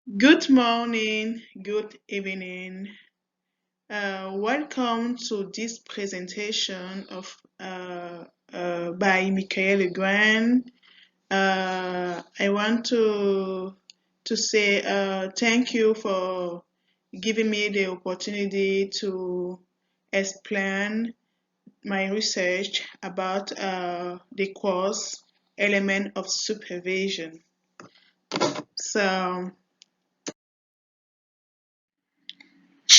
Good morning, good evening. Welcome to this presentation of by Michael Grant. I want to say thank you for giving me the opportunity to explain my research about the course element of supervision. So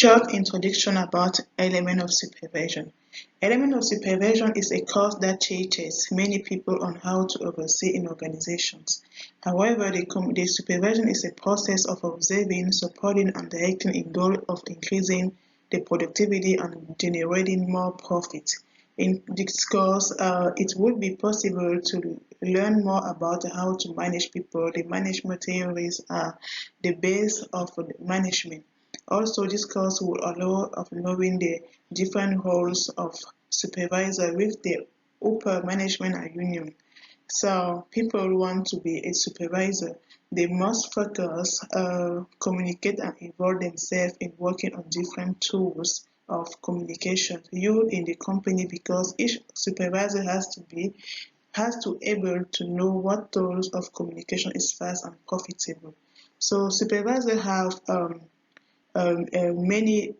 short introduction about element of supervision. Element of supervision is a course that teaches many people on how to oversee in organizations. However, the supervision is a process of observing, supporting, and directing in goal of increasing the productivity and generating more profit. In this course, it would be possible to learn more about how to manage people. The management theories are the base of management. Also, this course will allow of knowing the different roles of supervisor with the upper management and union. So people want to be a supervisor. They must focus, communicate and involve themselves in working on different tools of communication used in the company because each supervisor has to able to know what tools of communication is fast and profitable. So supervisors have many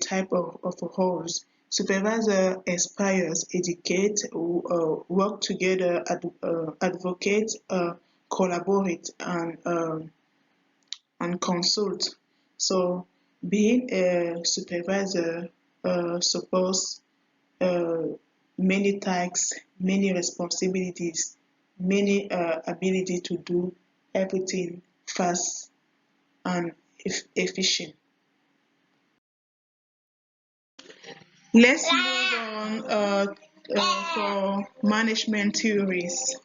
type of roles. Supervisor inspires, educate, work together, advocate, collaborate, and consult. So being a supervisor suppose uh, many tasks, many responsibilities, many ability to do everything fast and efficient. Let's move on for management theories.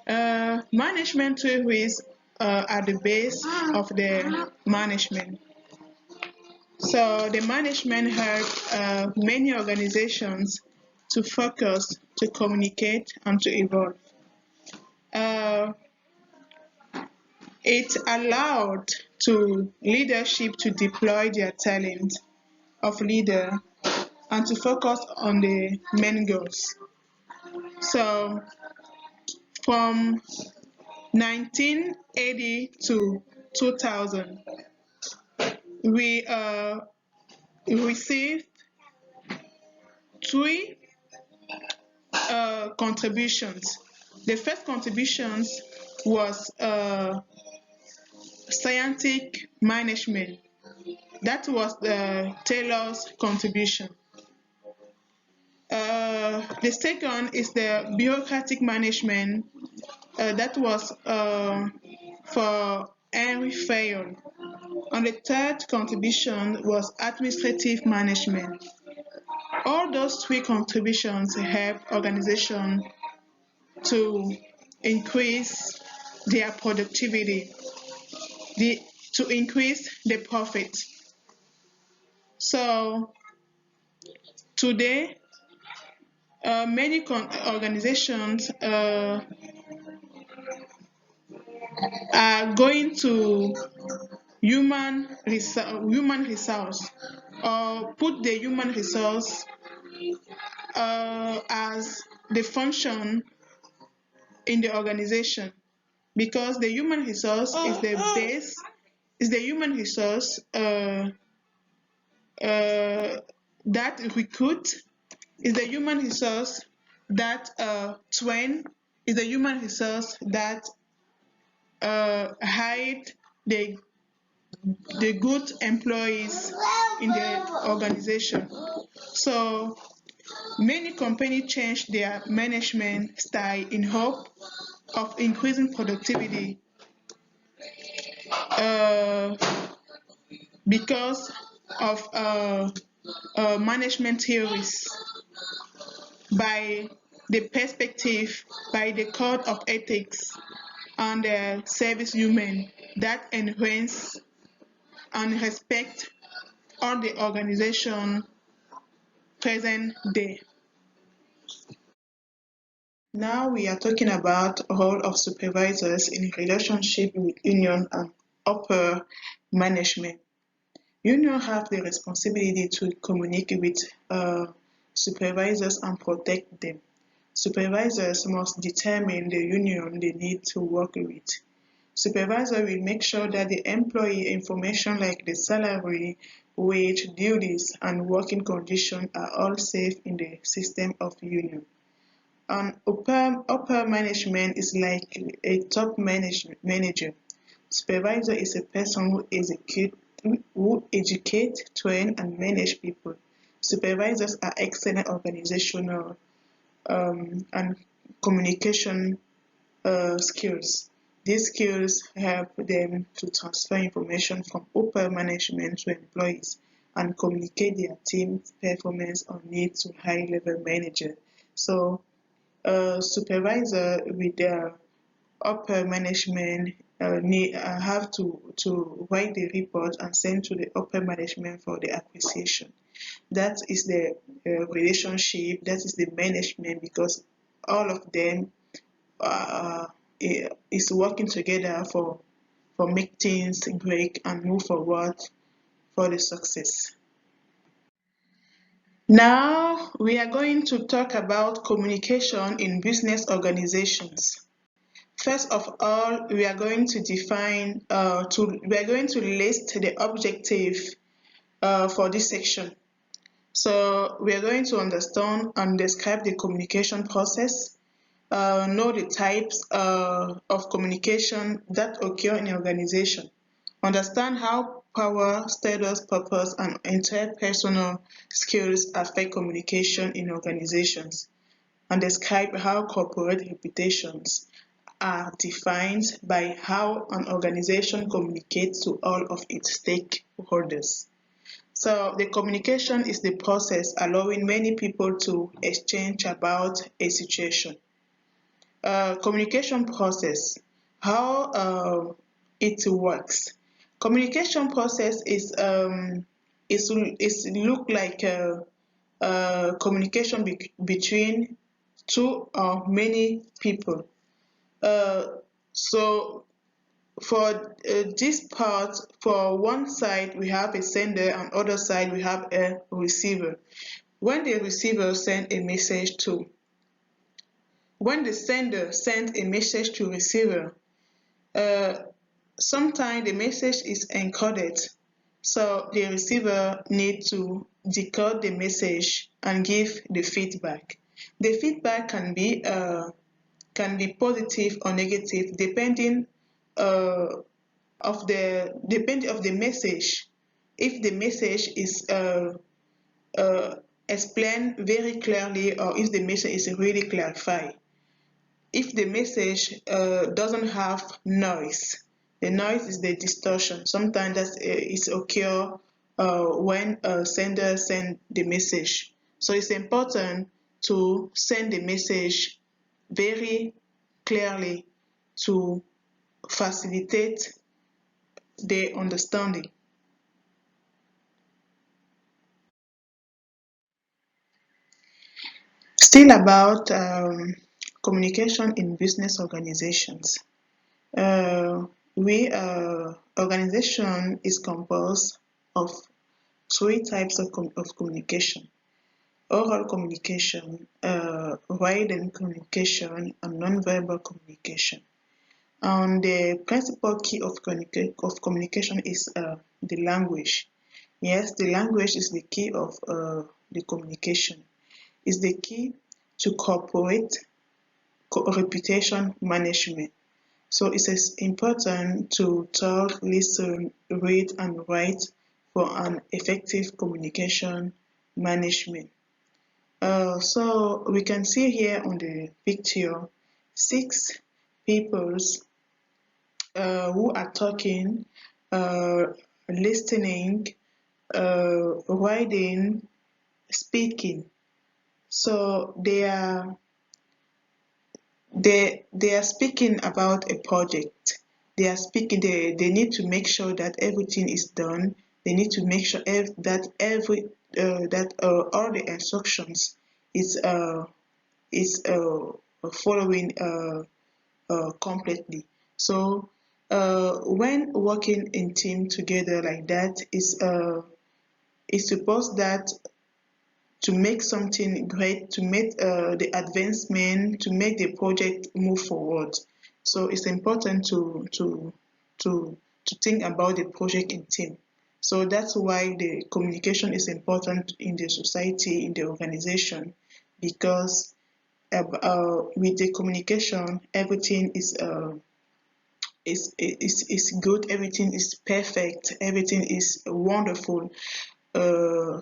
Management theories are the base of the management. So the management help many organizations to focus, to communicate, and to evolve. Uh, it allowed to leadership to deploy their talent of leader and to focus on the main goals. So from 1980 to 2000, we received three contributions. The first contributions was scientific management. That was Taylor's contribution. The second is the bureaucratic management. That was for Henry Fayol. And the third contribution was administrative management. All those three contributions help organizations to increase their productivity, to increase the profit. So today, many organizations are going to human resource or put the human resource as the function in the organization because the human resource is the base, is the human resource that recruit, is the human resource that train, is the human resource that hide the good employees in the organization. So many companies change their management style in hope of increasing productivity uh, because of management theories by the perspective, by the code of ethics and service human that enhance and respect all the organization present day. Now we are talking about role of supervisors in relationship with union and upper management. Unions have the responsibility to communicate with supervisors and protect them. Supervisors must determine the union they need to work with. Supervisor will make sure that the employee information like the salary, wage, duties, and working conditions are all safe in the system of union. And upper management is like a top manager. Supervisor is a person who educate, train, and manage people. Supervisors are excellent organizational and communication skills. These skills help them to transfer information from upper management to employees and communicate their team performance or needs to high-level manager. So, supervisor with their upper management have to write the report and send to the upper management for the appreciation. That is the relationship, that is the management, because all of them uh, is working together for make things break and move forward for the success. Now we are going to talk about communication in business organizations. First of all, we are going to list the objective for this section. So we are going to understand and describe the communication process, know the types of communication that occur in an organization, understand how power, status, purpose, and interpersonal skills affect communication in organizations, and describe how corporate reputations are defined by how an organization communicates to all of its stakeholders. So the communication is the process allowing many people to exchange about a situation. Communication process, how it works. Communication process is look like communication between two or many people. So for this part, for one side we have a sender and other side we have a receiver. When the receiver sends a message to, when the sender sends a message to receiver, sometimes the message is encoded, so the receiver needs to decode the message and give the feedback. The feedback can be positive or negative depending of the message. If the message is explained very clearly, or if the message is really clarified. If the message doesn't have noise, the noise is the distortion. Sometimes that is occur when a sender send the message. So it's important to send the message very clearly to facilitate the understanding. Still about communication in business organizations. Organization is composed of three types of communication: oral communication, written communication, and nonverbal communication. And the principal key of communication is the language. Yes, the language is the key of the communication. It's the key to corporate reputation management. So it's important to talk, listen, read, and write for an effective communication management. So we can see here on the picture 6 peoples who are talking, listening, writing, speaking. So they are speaking about a project. They are speaking. They need to make sure that everything is done. They need to make sure that all the instructions is following completely. So when working in team together like that is supposed that to make something great, to make the advancement, to make the project move forward. So it's important to think about the project in team. So that's why the communication is important in the society, in the organization, because with the communication, everything is good, everything is perfect, everything is wonderful uh,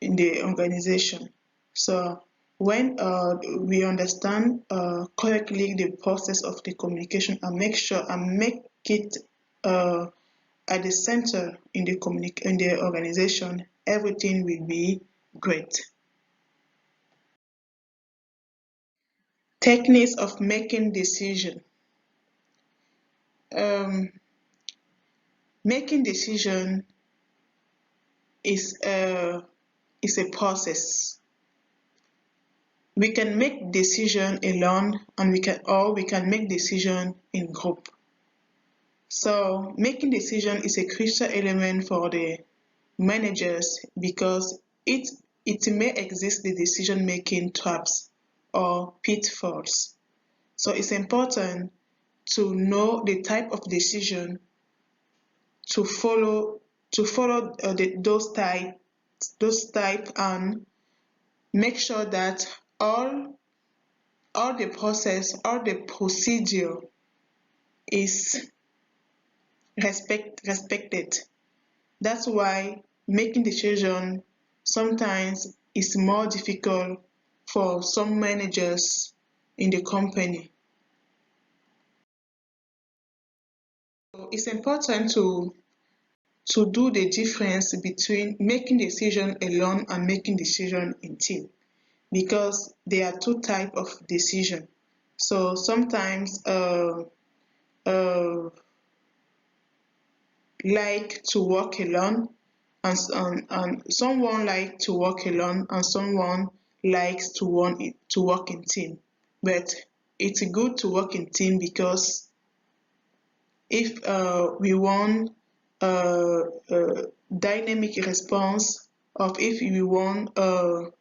in the organization. So when we understand correctly the process of the communication and make it uh, at the center in the organization, everything will be great. Techniques of making decision. Um, Making decision is a process. We can make decision alone, and we can make decision in group. So making decision is a crucial element for the managers because it may exist the decision making traps or pitfalls. So it's important to know the type of decision to follow those type and make sure that all the process, all the procedure is respected. That's why making decision sometimes is more difficult for some managers in the company. So it's important to do the difference between making decision alone and making decision in team because there are two types of decision. So sometimes uh, like to work alone and someone like to work alone and someone likes to work in team, but it's good to work in team because if we want dynamic response of if we want the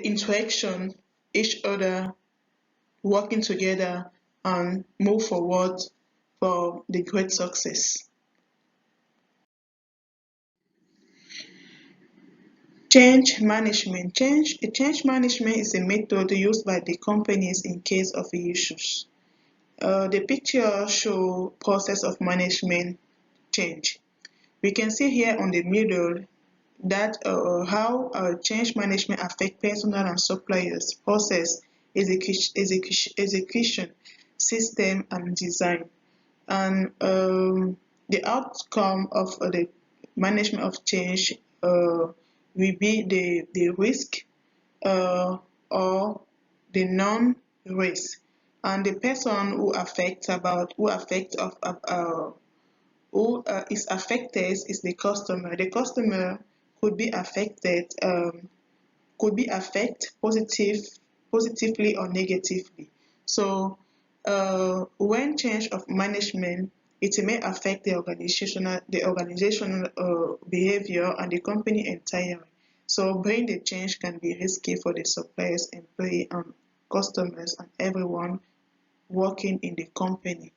interaction each other working together and move forward for the great success. Change management. Change management is a method used by the companies in case of issues. The picture shows process of management change. We can see here on the middle that how change management affect personnel and suppliers, process, execution, system, and design. And the outcome of the management of change will be the risk or the non-risk. And the person who is affected is the customer. The customer could be affected positively or negatively. So when change of management, it may affect the organizational behavior and the company entirely. So bring the change can be risky for the suppliers, employee, and customers and everyone working in the company.